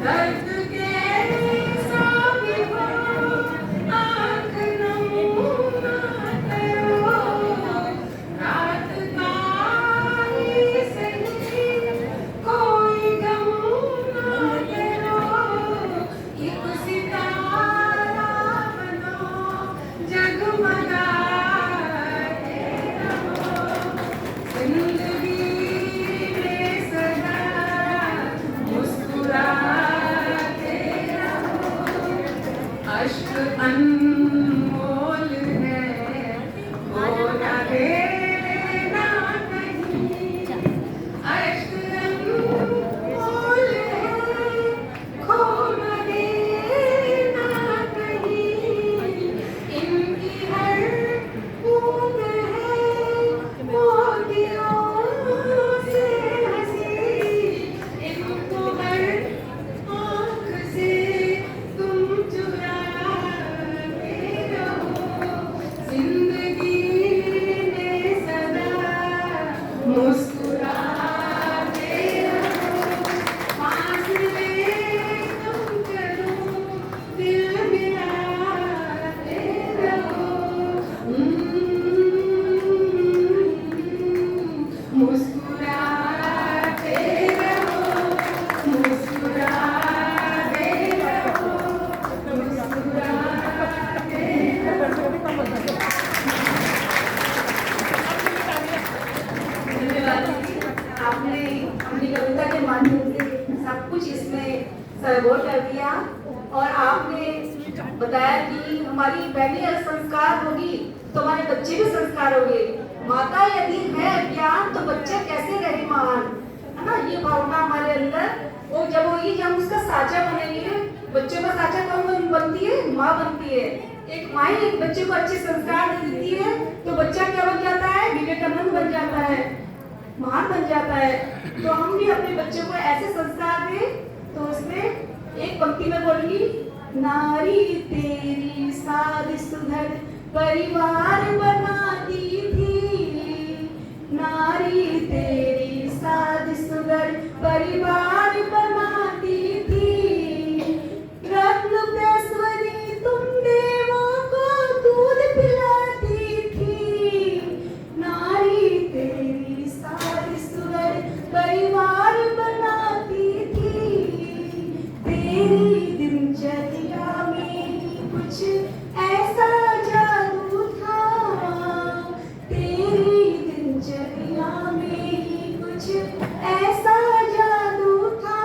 दर्द के साबी हो आँख नम ना करो रात का ही सही कोई गम ना करो एक सितारा बनो जगमगाते रहो जिंदगी में सदा मुस्कुराते रहो अश्क अनमोल है खोना देना नहीं अश्क अनमोल है खोना देना नहीं इनकी हर बूंद है मोतियों से हंसी इनको हर आँख से तुम चुराते रहो जिंदगी में सदा मुस्कुराते रहो फासले कम करो दिल मिलाते रहो मुस्कुराते रहो मुस्कुराते रहो मुस्कुराते धन्यवाद। आपने अपनी कविता के माध्यम से सब कुछ इसमें सरगोर कर दिया और आपने बताया कि हमारी पहली संस्कार होगी तो हमारे बच्चे भी संस्कार होंगे। माता यदि है ज्ञान तो बच्चा कैसे रहे महान, है ना। ये भावना हमारे अंदर वो जब होगी कि हम उसका साचा बनेंगे। बच्चों का साचा कौन बनती है? माँ बनती है। एक माँ ही एक बच्चे को अच्छे संस्कार देती है तो बच्चा क्या बन जाता है? विवेकानंद बन जाता है, महान बन जाता है। तो हम भी अपने बच्चों को ऐसे संस्कार दें। तो उसमें एक पंक्ति में बोलूंगी, नारी तेरी साध सुधर परिवार बनाती थी, नारी तेरी साध सुधर परिवार बनाती थी, रत्न पेश्वरी तुम देवों को दूध पिलाती थी, नारी तेरी साध सुधर परिवार बनाती थी, तेरी दिनचर्या में कुछ ऐसा जादू था, तेरी दिनचर्या में कुछ ऐसा जादू था,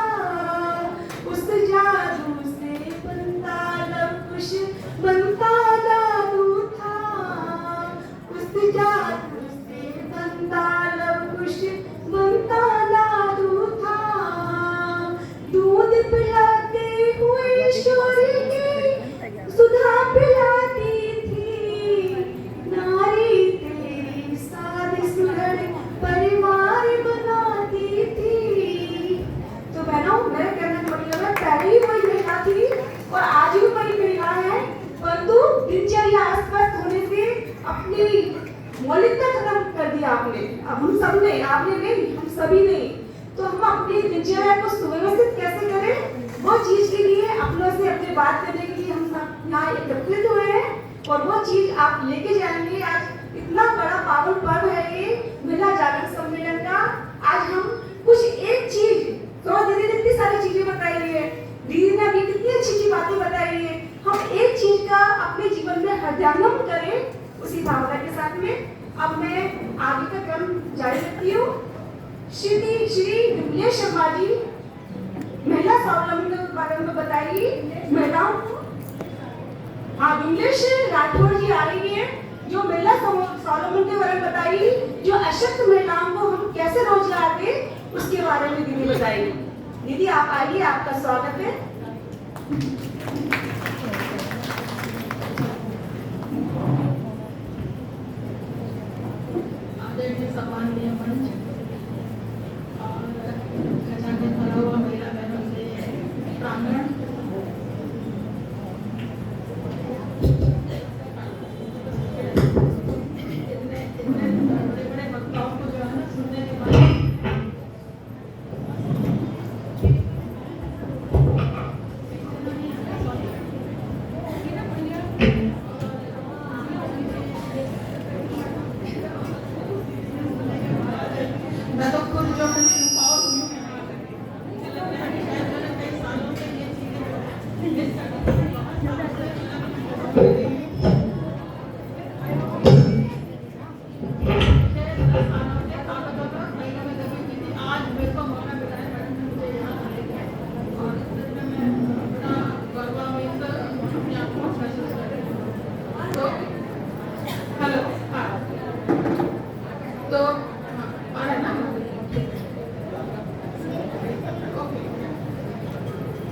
उस जादू से बनता लव कुछ बनता जादू था, उस जादू से बनता लव कुछ बनता जादू था, दूध पिलाते हुए शोरी के सुधा पिलाती थी, नारी तेरी साध सुधर परिवार बनाती थी। तो बहनों, मेरे कहने का मतलब है पहले ही वही महिला थी और आज भी वही महिला है, परंतु दिनचर्या अस्वस्थ होने से अपनी मौलिकता खत्म कर दिया आपने। अब हम सब ने, आपने नहीं, हम सभी ने। तो हम अपनी दिनचर्या को सुव्यवस्थित कैसे करें, वो चीज के लिए अपनों से अपने बात करने के लिए हम सब यहाँ एकत्रित हुए हैं और वो चीज आप लेके जाएंगे। आज इतना बड़ा पावन पर्व है ये महिला जागरण सम्मेलन का। आज हम कुछ एक चीज, तो दीदी ने इतनी सारी चीजें बताई है, दीदी ने अभी कितनी अच्छी अच्छी बातें बताई है, हम एक चीज का अपने जीवन में हृदयंगम करें उसी भावना के साथ में। अब मैं आगे का क्रम जारी रखती हूँ। श्री विमलेश शर्मा जी महिला स्वावलंबन के बारे में बताएगी महिलाओं को। हाँ, विमलेश राठौर जी आ रही है जो महिला स्वावलंबन के बारे में बताएगी, जो अशक्त महिलाओं को हम कैसे रोजगार दें उसके बारे में दीदी बताएगी। दीदी आप आइए, आपका स्वागत है। आदरणीय सम्माननीय मंच और खजाने भरा हुआ महिला बहनों से प्रांगण,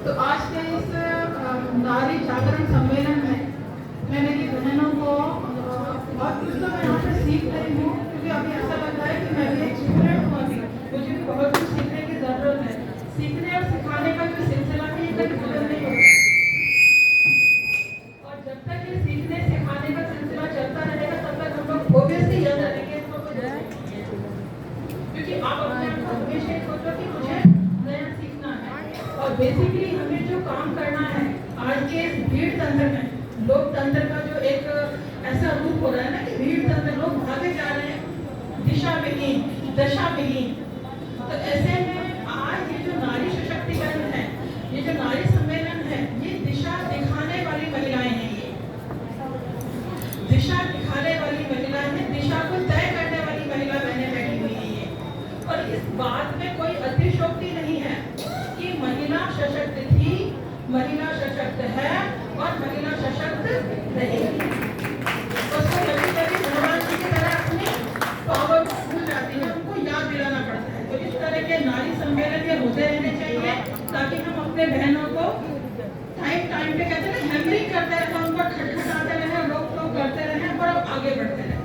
तो आज के इस नारी जागरण सम्मेलन में मैं मेरी बहनों को और कुछ तो मैं यहाँ पे सीख रही हूँ, क्योंकि अभी ऐसा लग रहा है कि मैं भी एक स्टूडेंट हूँ। अभी मुझे भी बहुत कुछ सीखने की ज़रूरत है। सीखने और सिखाने का जो सिलसिला है ये कभी खत्म नहीं होगा, और जब तक ये सीखने सिखाने का सिलसिला चलता रहेगा तब तक हम लोग ऑब्वियसली याद रखेंगे इसको, क्योंकि आप अपने आप को हमेशा सोचो कि मुझे नया सीखना है। और बेसिकली हमें जो काम करना है आज के इस भीड़ तंत्र में, लोकतंत्र का जो एक ऐसा रूप हो रहा है ना कि भीड़ तंत्र, लोग भागे जा रहे हैं दिशा विहीन, दशा विहीन। तो ऐसे में आज ये जो नारी सशक्तिकरण है, ये जो नारी सम्मेलन है, ये दिशा दिखाने वाली महिलाएं हैं। ये दिशा दिखाने वाली महिलाएं हैं, दिशा को तय करने वाली महिला बहनें बैठी हुई है ये। और इस बात में कोई अतिशयोक्ति नहीं है कि महिला सशक्त थी, महिला सशक्त है और महिला सशक्त रहेगी। उसको कभी कभी भगवान जी की तरह अपनी पावर भूल जाती है, उनको याद दिलाना पड़ता है। तो इस तरह के नारी सम्मेलन ये होते रहने चाहिए ताकि हम अपने बहनों को टाइम पे कहते हैं हैमरिंग करते रहे, उनको खटखटाते रहे, रोक टोक करते रहे और आगे बढ़ते रहे।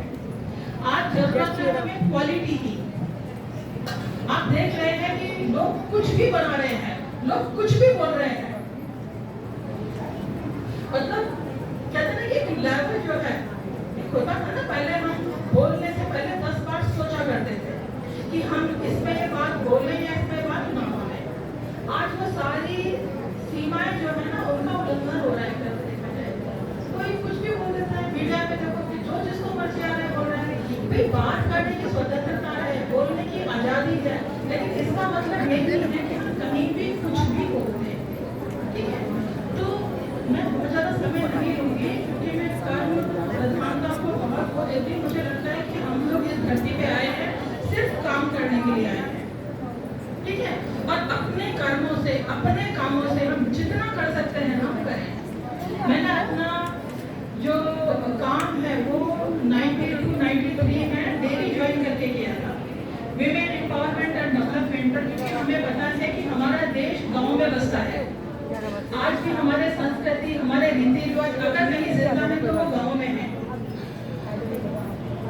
आज जरूरत है हमें क्वालिटी की। आप देख रहे हैं कि लोग कुछ भी बना रहे हैं, लोग कुछ भी बोल रहे हैं। मतलब कहते हैं कि एक लेवल जो है, एक होता था ना, पहले हम बोलने से पहले 10 बार सोचा करते थे कि हम इसमें ये बात बोलें या इसमें बात ना बोलें। आज वो सारी सीमाएं जो है ना उनका उल्लंघन हो रहा है। देखा जाए कोई कुछ भी बोल देता है मीडिया पे, देखो कि जो जिसको मर्जी आ रहा है बोल रहा है। भाई बात करने की स्वतंत्रता है, बोलने की आज़ादी है, लेकिन इसका मतलब ये नहीं है कि हम कहीं भी कुछ भी बोलते हैं। ठीक है, तो मैं बहुत ज़्यादा समय नहीं लूँगी क्योंकि मैं कर्म प्रधानता को बहुत को देती हूँ। मुझे लगता है कि हम लोग इस धरती पे आए हैं सिर्फ काम करने के लिए आए हैं। ठीक है, और अपने कर्मों से, अपने कामों से हम जितना कर सकते हैं हम करें। मैंने अपना जो काम है वो 92-93 में डेली ज्वाइन करके किया था, विमेन एम्पावरमेंट एंड डेवलपमेंट पर, क्योंकि हमें पता है कि हमारा देश गाँव में बसता है। आज भी हमारे संस्कृति, हमारे रीति रिवाज अगर नहीं जिंदा है तो वो गाँव में है।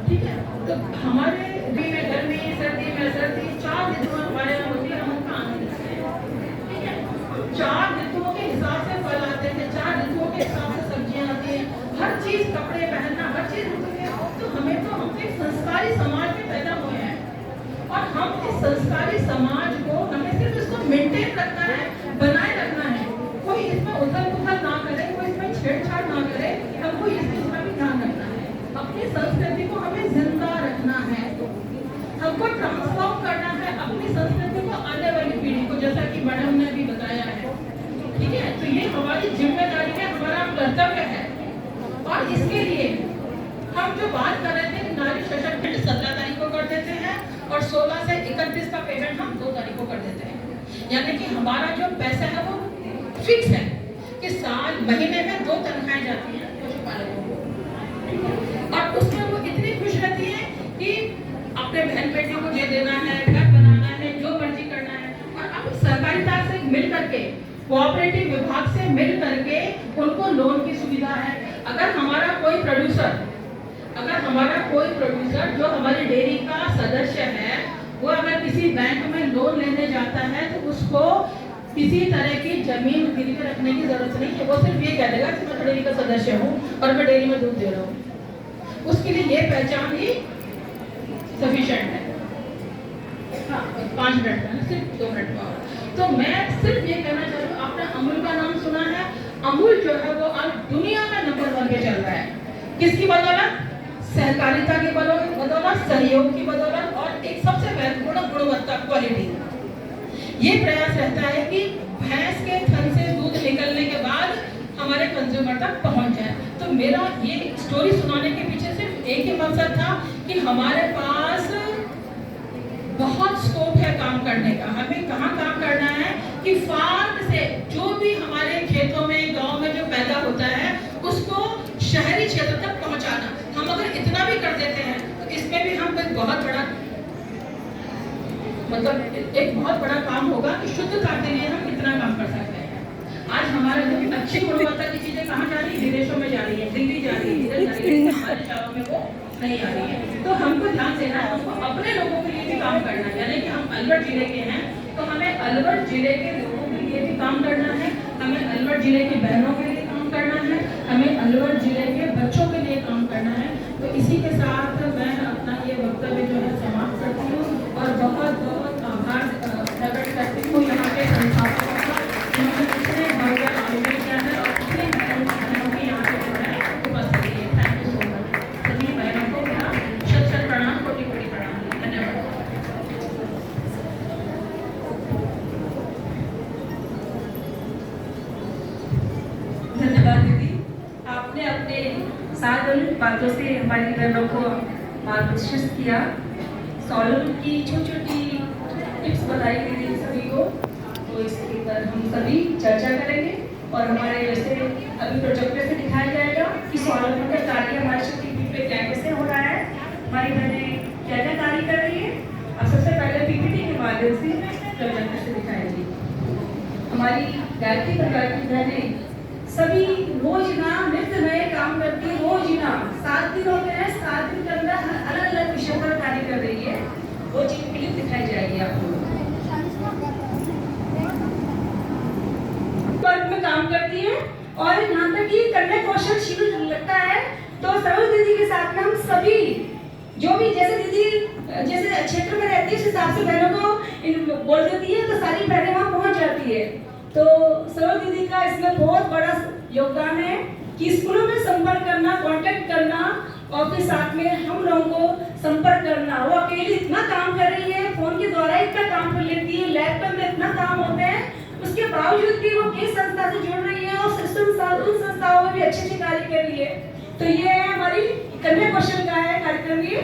ठीक है, तो हमारे भी में गर्मी, सर्दी में सर्दी, 4 ऋतुएं हमारे यहाँ होती है, हम उनका आनंद लेते हैं। ठीक है, 4 ऋतुओं के हिसाब से फल आते हैं, 4 ऋतुओं के हिसाब से सब्जियां आती हैं, हर चीज, कपड़े पहनना, हर चीज ऋतु में। तो हम एक संस्कारी समाज में पैदा हुए हैं और हम इस संस्कारी समाज को, हमें सिर्फ इसको मेंटेन रखना है, बनाए रखना है। कोई इसमें उथल-पुथल ना करे, कोई इसमें छेड़छाड़ ना करे, हमको इस चीज का भी ध्यान रखना है। अपनी संस्कृति को हमें जिंदा रखना है, हमको ट्रांसफॉर्म करना है अपनी संस्कृति को आने वाली पीढ़ी को, जैसा कि मैडम ने भी बताया है। ठीक है, तो ये हमारी जिम्मेदारी है, हमारा कर्तव्य है। और इसके लिए हम जो बात कर रहे थे कि नारी सशक्तिकरण 17 तारीख को कर देते हैं और 16 से 31 का पेमेंट हम 2 तारीख को कर देते हैं। यानी कि हमारा जो पैसा है वो फिक्स है कि महीने में 2 तनख्वाहें जाती हैं पशुपालकों को, और उसमें वो इतनी खुश रहती है कि अपने बहन बेटियों को ये देना है, घर बनाना है, जो मर्जी करना है। और अब सरकारिता से मिल करके, कोऑपरेटिव विभाग से मिल करके उनको लोन की सुविधा है। अगर हमारा कोई प्रोड्यूसर जो हमारी डेयरी का सदस्य है, वो अगर किसी बैंक में लोन लेने जाता है तो उसको किसी तरह की जमीन गिरवी रखने की जरूरत नहीं है। वो सिर्फ ये कह देगा कि मैं डेयरी का सदस्य हूँ और मैं डेयरी में दूध दे रहा हूँ। उसके लिए ये पहचान ही सफिशिएंट है। हाँ, 5 मिनट में, सिर्फ 2 मिनट में। तो मैं सिर्फ ये कहना चाहती हूँ, आपने अमूल का नाम सुना है। अमूल जो है वो आज दुनिया में नंबर 1 पे चल रहा है। किसकी बदौलत? सहकारिता की बदौलत, सहयोग की बदौलत, और एक सबसे महत्वपूर्ण गुणवत्ता, क्वालिटी। ये प्रयास रहता है कि भैंस के थन से दूध निकलने के बाद हमारे कंज्यूमर तक पहुंच जाए। तो मेरा ये स्टोरी सुनाने के पीछे सिर्फ एक ही मकसद था कि हमारे पास बहुत स्कोप है काम करने का। हमें कहाँ काम करना है कि फार्म से जो भी हमारे खेतों में, गांव में जो पैदा होता है उसको शहरी क्षेत्र तक पहुंचाना। हम अगर इतना भी कर देते हैं तो इसमें भी हम एक बहुत बड़ा काम होगा कि शुद्धता के लिए हम कितना काम कर सकते हैं। अच्छी गुणवत्ता की चीजें कहाँ जा रही है? विदेशों में जा रही है, दिल्ली जा रही है, इधर जा रही है, हमारे शहरों में वो नहीं आ रही है। तो हमको ध्यान देना है, हमको अपने लोगों के लिए भी काम करना है। यानी कि हम अलवर जिले के हैं तो हमें अलवर जिले के लोगों के लिए भी काम करना है, हमें अलवर जिले की बहनों के लिए काम करना है, हमें अलवर जिले के बच्चों के लिए काम करना है। तो इसी के साथ मैं अपना ये वक्तव्य जो है समाप्त करती हूँ और बहुत बहुत आभार प्रकट करती हूँ यहाँ के संस्थापकों का, जिन्होंने इतने भव्य आयोजन किया है और इतने बहनों की यहाँ पे जो है उपस्थिति है। Thank you so much. सभी बहनों को मेरा शत शत प्रणाम, कोटि कोटि प्रणाम। धन्यवाद। धन्यवाद दीदी, आपने अपने साधारण बातों से हमारी बहनों को मार्गदर्शन किया। सॉल्व की छोटी छोटी टिप्स बताई दीदी सभी को, तो इसके ऊपर हम सभी चर्चा करेंगे और हमारे जैसे अभी प्रोजेक्टर से दिखाया जाएगा कि सॉल्व का कार्य हमारे शक्तिपीठ पे क्या कैसे हो रहा है, हमारी बहनें क्या क्या कार्य कर रही है। अब सबसे पहले पीपीटी के माध्यम से प्रोजेक्टर से दिखाएंगे। हमारी गायत्री परिवार की बहनें सभी रोजना नित्य नए काम करती है। रोजना 7 दिन होते हैं, 7 दिन के अंदर अलग अलग विषय पर कार्य कर रही है। वो चीज क्लिप दिखाई जाएगी आपको। वर्ग में काम करती है और यहाँ तक कि कन्या कौशल शिविर लगता है तो सरोज दीदी के साथ में हम सभी जो भी जैसे दीदी जैसे क्षेत्र में रहती है उस हिसाब से बहनों को बोल देती है तो सारी बहनें वहाँ पहुँच जाती है। तो सरोज दीदी का इसमें बहुत बड़ा योगदान है कि स्कूलों में संपर्क करना, कांटेक्ट करना और फिर साथ में हम लोगों को संपर्क करना। वो अकेले इतना काम कर रही है, फोन के द्वारा इतना काम कर लेती है, लैपटॉप में इतना काम होते हैं, उसके बावजूद भी वो किस संस्था से जुड़ रही है और उन संस्थाओं में भी अच्छे अच्छे कार्य कर रही है। तो ये है हमारी कन्या कौशल का है कार्यक्रम। ये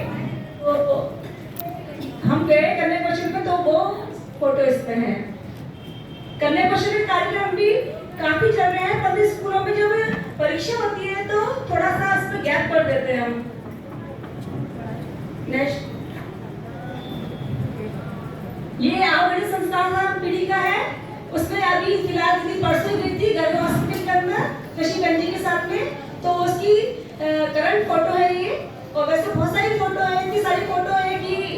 हम गए कन्या कौशल में तो वो फोटो इसमें है। कन्या कौशल के कार्यक्रम भी काफी चल रहे हैं, पर स्कूलों में जब परीक्षा होती है तो थोड़ा सा इसमें गैप कर देते हैं हम। नेक्स्ट, ये आवड़ी संस्थान पीढ़ी का है, उसमें अभी फिलहाल दीदी परसों गई थी गर्भ हॉस्पिटल के अंदर कशिगंज के साथ में, तो उसकी करंट फोटो है ये। और वैसे बहुत सारी फोटो है, इतनी सारी फोटो है कि